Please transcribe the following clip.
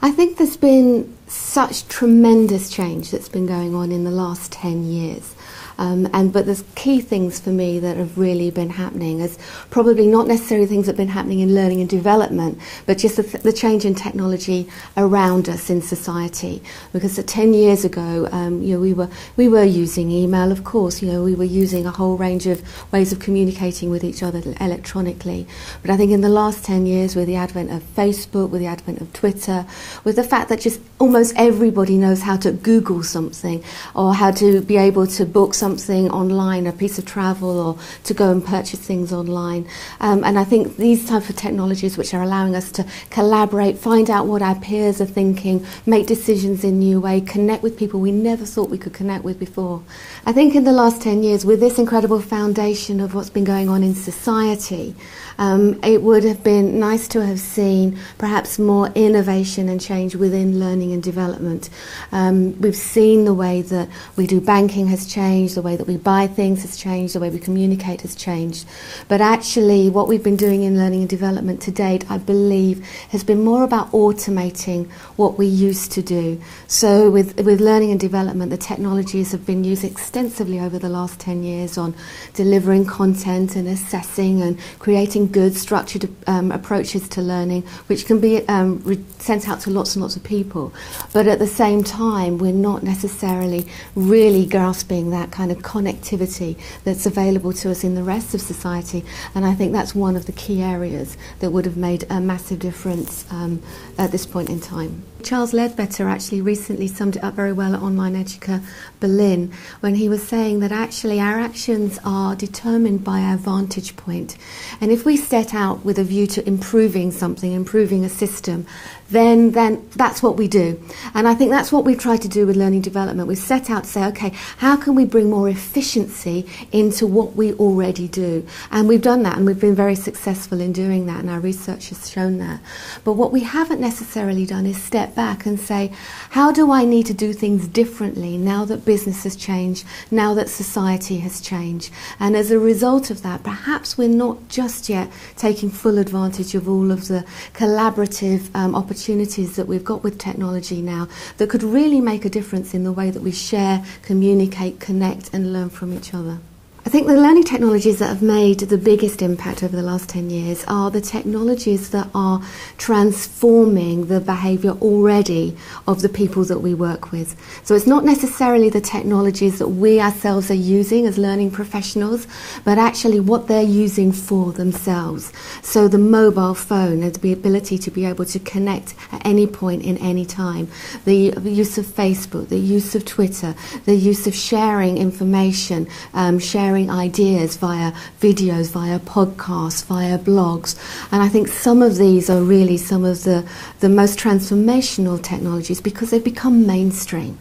I think there's been such tremendous change that's been going on in the last 10 years. But there's key things for me that have really been happening, as probably not necessarily things that have been happening in learning and development, but just the change in technology around us in society. Because 10 years ago, we were using email, of course. We were using a whole range of ways of communicating with each other electronically. But I think in the last 10 years, with the advent of Facebook, with the advent of Twitter, with the fact that just almost everybody knows how to Google something, or how to be able to book something online, a piece of travel, or to go and purchase things online. And I think these types of technologies which are allowing us to collaborate, find out what our peers are thinking, make decisions in new ways, connect with people we never thought we could connect with before. I think in the last 10 years, with this incredible foundation of what's been going on in society, it would have been nice to have seen perhaps more innovation and change within learning and development. We've seen the way that we do banking has changed, the way that we buy things has changed, the way we communicate has changed. But actually what we've been doing in learning and development to date, I believe, has been more about automating what we used to do. So with learning and development, the technologies have been used extensively over the last 10 years on delivering content and assessing and creating good structured approaches to learning, which can be sent out to lots and lots of people. But at the same time, we're not necessarily really grasping that kind of connectivity that's available to us in the rest of society. And I think that's one of the key areas that would have made a massive difference at this point in time. Charles Ledbetter actually recently summed it up very well at Online Educa Berlin, when he was saying that actually our actions are determined by our vantage point. And if we set out with a view to improving something, improving a system, then that's what we do. And I think that's what we've tried to do with learning development. We've set out to say, okay, how can we bring more efficiency into what we already do? And we've done that, and we've been very successful in doing that, and our research has shown that. But what we haven't necessarily done is step back and say, how do I need to do things differently now that business has changed, now that society has changed? And as a result of that, perhaps we're not just yet taking full advantage of all of the collaborative opportunities that we've got with technology now that could really make a difference in the way that we share, communicate, connect and learn from each other. I think the learning technologies that have made the biggest impact over the last 10 years are the technologies that are transforming the behaviour already of the people that we work with. So it's not necessarily the technologies that we ourselves are using as learning professionals, but actually what they're using for themselves. So the mobile phone and the ability to be able to connect at any point in any time, the use of Facebook, the use of Twitter, the use of sharing information, sharing ideas via videos, via podcasts, via blogs. And I think some of these are really some of the most transformational technologies because they've become mainstream.